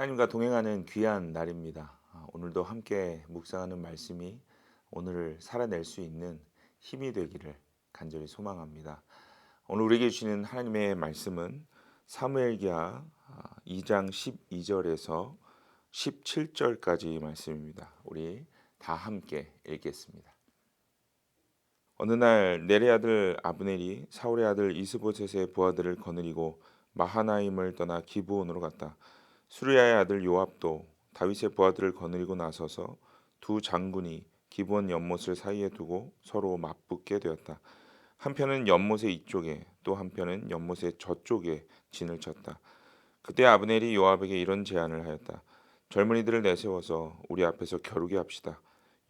하나님과 동행하는 귀한 날입니다. 오늘도 함께 묵상하는 말씀이 오늘을 살아낼 수 있는 힘이 되기를 간절히 소망합니다. 오늘 우리에게 주시는 하나님의 말씀은 사무엘기하 2장 12절에서 17절까지 말씀입니다. 우리 다 함께 읽겠습니다. 어느 날 넬의 아들 아브넬이 사울의 아들 이스보셋의 부하들을 거느리고 마하나임을 떠나 기브온으로 갔다. 수르야의 아들 요압도 다윗의 부하들을 거느리고 나서서 두 장군이 기브온 연못을 사이에 두고 서로 맞붙게 되었다. 한편은 연못의 이쪽에 또 한편은 연못의 저쪽에 진을 쳤다. 그때 아브넬이 요압에게 이런 제안을 하였다. 젊은이들을 내세워서 우리 앞에서 겨루게 합시다.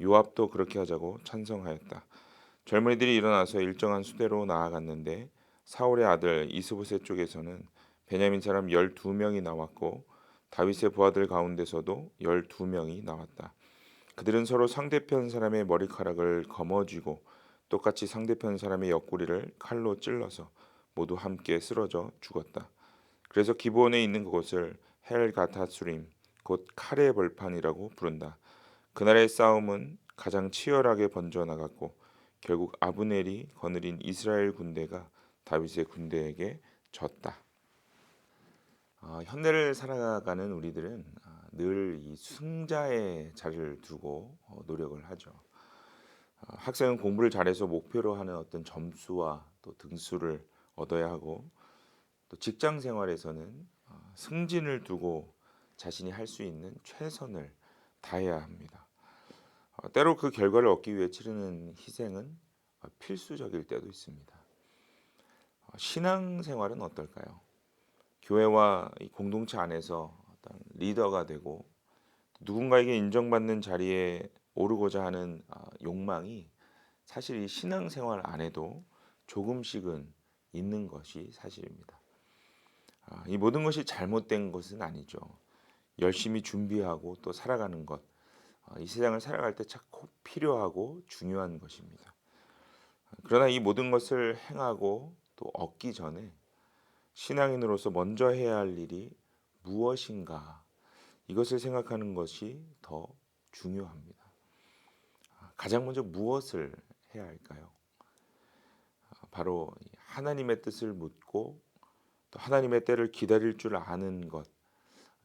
요압도 그렇게 하자고 찬성하였다. 젊은이들이 일어나서 일정한 수대로 나아갔는데 사울의 아들 이스보셋 쪽에서는 베냐민 사람 12명이 나왔고 다윗의 부하들 가운데서도 12명이 나왔다. 그들은 서로 상대편 사람의 머리카락을 거머쥐고 똑같이 상대편 사람의 옆구리를 칼로 찔러서 모두 함께 쓰러져 죽었다. 그래서 기브온에 있는 그곳을 헬가타수림 곧 칼의 벌판이라고 부른다. 그날의 싸움은 가장 치열하게 번져 나갔고 결국 아브넬이 거느린 이스라엘 군대가 다윗의 군대에게 졌다. 현대를 살아가는 우리들은 늘 이 승자의 자리를 두고 노력을 하죠. 학생은 공부를 잘해서 목표로 하는 어떤 점수와 또 등수를 얻어야 하고 또 직장 생활에서는 승진을 두고 자신이 할 수 있는 최선을 다해야 합니다. 때로 그 결과를 얻기 위해 치르는 희생은 필수적일 때도 있습니다. 신앙생활은 어떨까요? 교회와 이 공동체 안에서 어떤 리더가 되고 누군가에게 인정받는 자리에 오르고자 하는 욕망이 사실 이 신앙생활 안에도 조금씩은 있는 것이 사실입니다. 이 모든 것이 잘못된 것은 아니죠. 열심히 준비하고 또 살아가는 것, 이 세상을 살아갈 때 참 꼭 필요하고 중요한 것입니다. 그러나 이 모든 것을 행하고 또 얻기 전에 신앙인으로서 먼저 해야 할 일이 무엇인가 이것을 생각하는 것이 더 중요합니다. 가장 먼저 무엇을 해야 할까요? 바로 하나님의 뜻을 묻고 또 하나님의 때를 기다릴 줄 아는 것,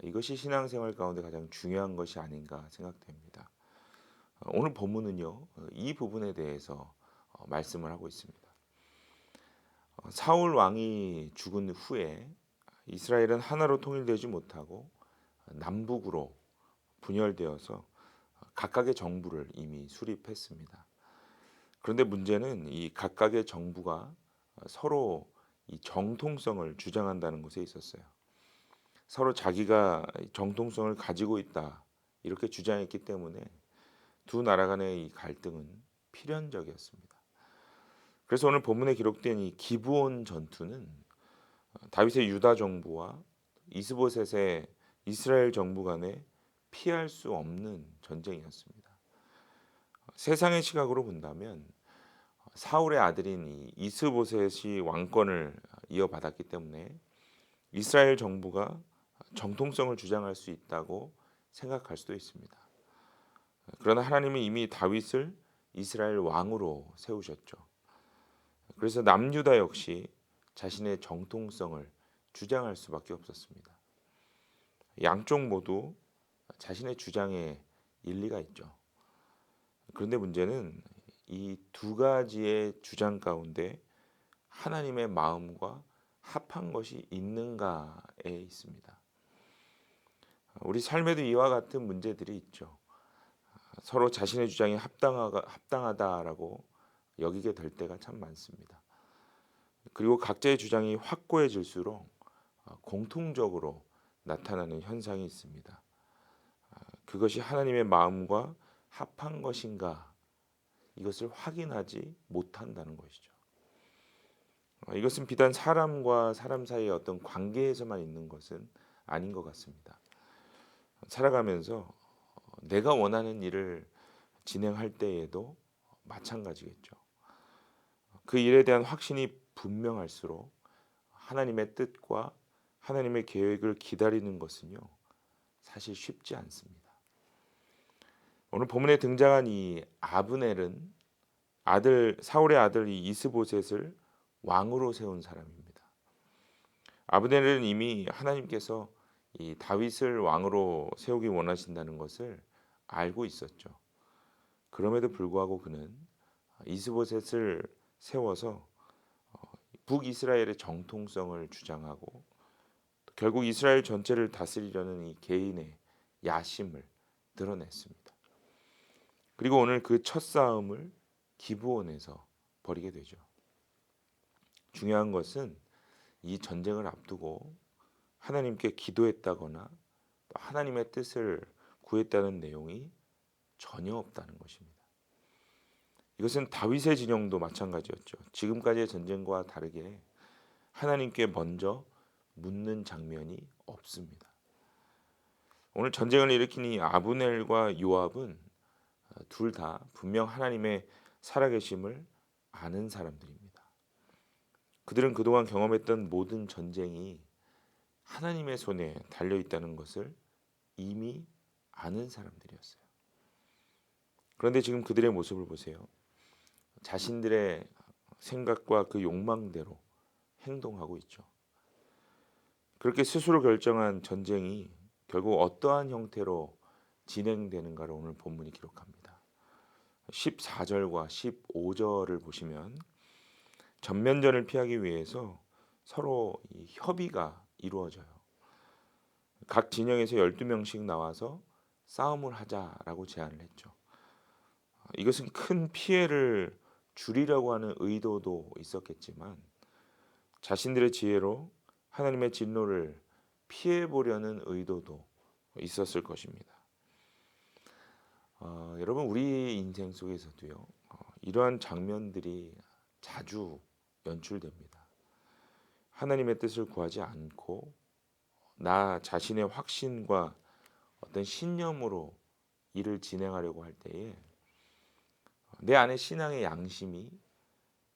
이것이 신앙생활 가운데 가장 중요한 것이 아닌가 생각됩니다. 오늘 본문은요, 이 부분에 대해서 말씀을 하고 있습니다. 사울 왕이 죽은 후에 이스라엘은 하나로 통일되지 못하고 남북으로 분열되어서 각각의 정부를 이미 수립했습니다. 그런데 문제는 이 각각의 정부가 서로 이 정통성을 주장한다는 것에 있었어요. 서로 자기가 정통성을 가지고 있다 이렇게 주장했기 때문에 두 나라 간의 이 갈등은 필연적이었습니다. 그래서 오늘 본문에 기록된 이 기브온 전투는 다윗의 유다 정부와 이스보셋의 이스라엘 정부 간에 피할 수 없는 전쟁이었습니다. 세상의 시각으로 본다면 사울의 아들인 이 이스보셋이 왕권을 이어받았기 때문에 이스라엘 정부가 정통성을 주장할 수 있다고 생각할 수도 있습니다. 그러나 하나님은 이미 다윗을 이스라엘 왕으로 세우셨죠. 그래서 남유다 역시 자신의 정통성을 주장할 수밖에 없었습니다. 양쪽 모두 자신의 주장에 일리가 있죠. 그런데 문제는 이 두 가지의 주장 가운데 하나님의 마음과 합한 것이 있는가에 있습니다. 우리 삶에도 이와 같은 문제들이 있죠. 서로 자신의 주장이 합당하다라고 여기게 될 때가 참 많습니다. 그리고 각자의 주장이 확고해질수록 공통적으로 나타나는 현상이 있습니다. 그것이 하나님의 마음과 합한 것인가 이것을 확인하지 못한다는 것이죠. 이것은 비단 사람과 사람 사이의 어떤 관계에서만 있는 것은 아닌 것 같습니다. 살아가면서 내가 원하는 일을 진행할 때에도 마찬가지겠죠. 그 일에 대한 확신이 분명할수록 하나님의 뜻과 하나님의 계획을 기다리는 것은요, 사실 쉽지 않습니다. 오늘 본문에 등장한 이 아브넬은 사울의 아들 이 이스보셋을 왕으로 세운 사람입니다. 아브넬은 이미 하나님께서 이 다윗을 왕으로 세우기 원하신다는 것을 알고 있었죠. 그럼에도 불구하고 그는 이스보셋을 세워서 북이스라엘의 정통성을 주장하고 결국 이스라엘 전체를 다스리려는 이 개인의 야심을 드러냈습니다. 그리고 오늘 그 첫 싸움을 기브온에서 벌이게 되죠. 중요한 것은 이 전쟁을 앞두고 하나님께 기도했다거나 하나님의 뜻을 구했다는 내용이 전혀 없다는 것입니다. 이것은 다윗의 진영도 마찬가지였죠. 지금까지의 전쟁과 다르게 하나님께 먼저 묻는 장면이 없습니다. 오늘 전쟁을 일으킨 이 아브넬과 요압은 둘 다 분명 하나님의 살아계심을 아는 사람들입니다. 그들은 그동안 경험했던 모든 전쟁이 하나님의 손에 달려 있다는 것을 이미 아는 사람들이었어요. 그런데 지금 그들의 모습을 보세요. 자신들의 생각과 그 욕망대로 행동하고 있죠. 그렇게 스스로 결정한 전쟁이 결국 어떠한 형태로 진행되는가를 오늘 본문이 기록합니다. 14절과 15절을 보시면 전면전을 피하기 위해서 서로 협의가 이루어져요. 각 진영에서 12명씩 나와서 싸움을 하자라고 제안을 했죠. 이것은 큰 피해를 줄이려고 하는 의도도 있었겠지만 자신들의 지혜로 하나님의 진노를 피해 보려는 의도도 있었을 것입니다. 여러분 우리 인생 속에서도요 이러한 장면들이 자주 연출됩니다. 하나님의 뜻을 구하지 않고 나 자신의 확신과 어떤 신념으로 일을 진행하려고 할 때에 내 안에 신앙의 양심이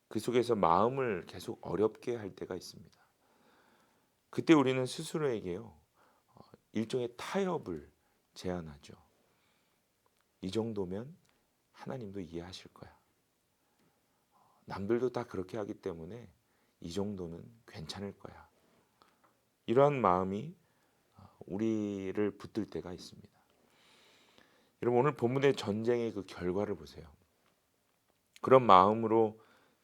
그 속에서 마음을 계속 어렵게 할 때가 있습니다. 그때 우리는 스스로에게요 일종의 타협을 제안하죠. 이 정도면 하나님도 이해하실 거야. 남들도 다 그렇게 하기 때문에 이 정도는 괜찮을 거야. 이러한 마음이 우리를 붙들 때가 있습니다. 여러분 오늘 본문의 전쟁의 그 결과를 보세요. 그런 마음으로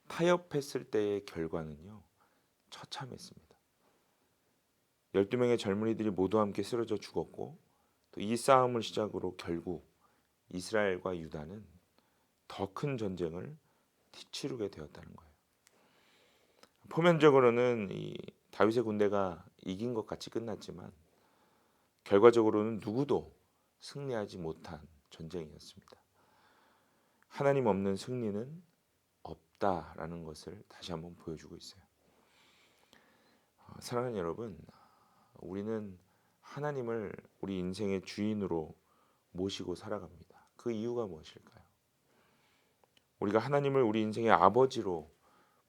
타협했을 때의 결과는요 처참했습니다. 12명의 젊은이들이 모두 함께 쓰러져 죽었고 또 이 싸움을 시작으로 결국 이스라엘과 유다는 더 큰 전쟁을 치르게 되었다는 거예요. 표면적으로는 이 다윗의 군대가 이긴 것 같이 끝났지만 결과적으로는 누구도 승리하지 못한 전쟁이었습니다. 하나님 없는 승리는 없다라는 것을 다시 한번 보여주고 있어요. 사랑하는 여러분, 우리는 하나님을 우리 인생의 주인으로 모시고 살아갑니다. 그 이유가 무엇일까요? 우리가 하나님을 우리 인생의 아버지로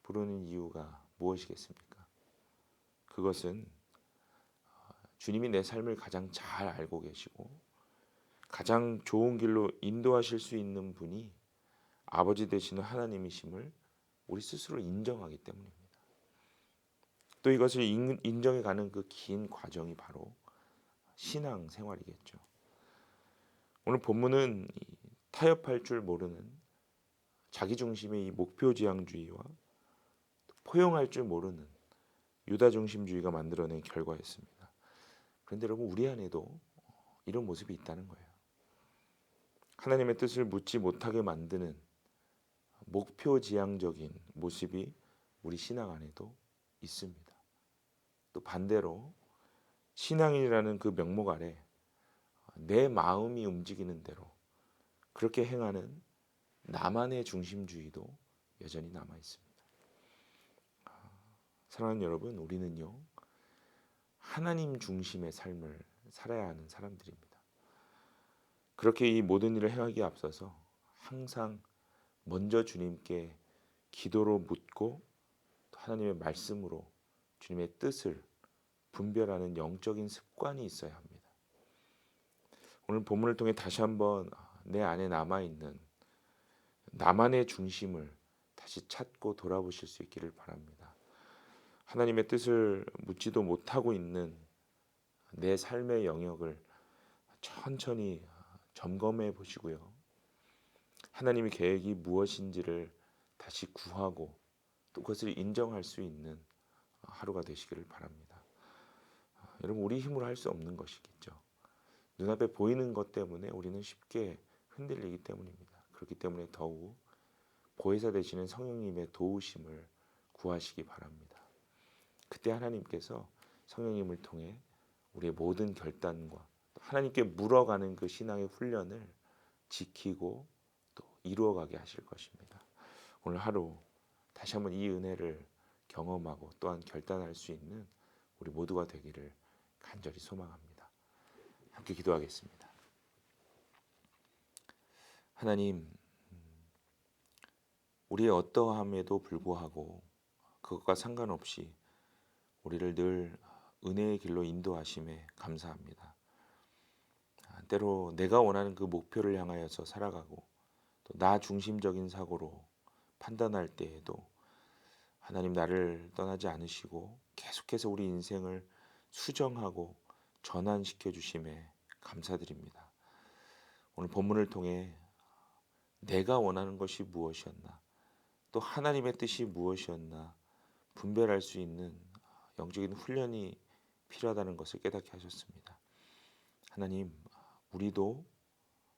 부르는 이유가 무엇이겠습니까? 그것은 주님이 내 삶을 가장 잘 알고 계시고 가장 좋은 길로 인도하실 수 있는 분이 아버지 되시는 하나님이심을 우리 스스로 인정하기 때문입니다. 또 이것을 인정해가는 그 긴 과정이 바로 신앙 생활이겠죠. 오늘 본문은 타협할 줄 모르는 자기중심의 이 목표지향주의와 포용할 줄 모르는 유다중심주의가 만들어낸 결과였습니다. 그런데 여러분 우리 안에도 이런 모습이 있다는 거예요. 하나님의 뜻을 묻지 못하게 만드는 목표지향적인 모습이 우리 신앙 안에도 있습니다. 또 반대로 신앙이라는 그 명목 아래 내 마음이 움직이는 대로 그렇게 행하는 나만의 중심주의도 여전히 남아 있습니다. 사랑하는 여러분, 우리는요 하나님 중심의 삶을 살아야 하는 사람들입니다. 그렇게 이 모든 일을 행하기에 앞서서 항상 먼저 주님께 기도로 묻고 또 하나님의 말씀으로 주님의 뜻을 분별하는 영적인 습관이 있어야 합니다. 오늘 본문을 통해 다시 한번 내 안에 남아있는 나만의 중심을 다시 찾고 돌아보실 수 있기를 바랍니다. 하나님의 뜻을 묻지도 못하고 있는 내 삶의 영역을 천천히 점검해 보시고요. 하나님의 계획이 무엇인지를 다시 구하고 또 그것을 인정할 수 있는 하루가 되시기를 바랍니다. 여러분, 우리 힘으로 할 수 없는 것이겠죠. 눈앞에 보이는 것 때문에 우리는 쉽게 흔들리기 때문입니다. 그렇기 때문에 더욱 보혜사 되시는 성령님의 도우심을 구하시기 바랍니다. 그때 하나님께서 성령님을 통해 우리의 모든 결단과 하나님께 물어가는 그 신앙의 훈련을 지키고 또 이루어가게 하실 것입니다. 오늘 하루 다시 한번 이 은혜를 경험하고 또한 결단할 수 있는 우리 모두가 되기를 간절히 소망합니다. 함께 기도하겠습니다. 하나님, 우리의 어떠함에도 불구하고 그것과 상관없이 우리를 늘 은혜의 길로 인도하심에 감사합니다. 때로 내가 원하는 그 목표를 향하여서 살아가고 또 나 중심적인 사고로 판단할 때에도 하나님 나를 떠나지 않으시고 계속해서 우리 인생을 수정하고 전환시켜 주심에 감사드립니다. 오늘 본문을 통해 내가 원하는 것이 무엇이었나 또 하나님의 뜻이 무엇이었나 분별할 수 있는 영적인 훈련이 필요하다는 것을 깨닫게 하셨습니다. 하나님, 우리도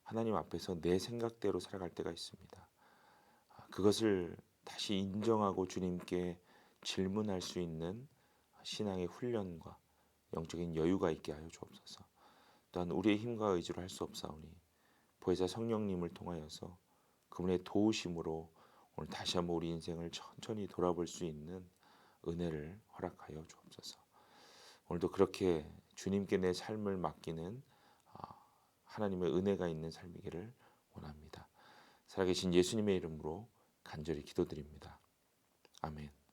하나님 앞에서 내 생각대로 살아갈 때가 있습니다. 그것을 다시 인정하고 주님께 질문할 수 있는 신앙의 훈련과 영적인 여유가 있게 하여 주옵소서. 또한 우리의 힘과 의지로 할 수 없사오니 보혜사 성령님을 통하여서 그분의 도우심으로 오늘 다시 한번 우리 인생을 천천히 돌아볼 수 있는 은혜를 허락하여 주옵소서. 오늘도 그렇게 주님께 내 삶을 맡기는 하나님의 은혜가 있는 삶이기를 원합니다. 살아계신 예수님의 이름으로 간절히 기도드립니다. 아멘.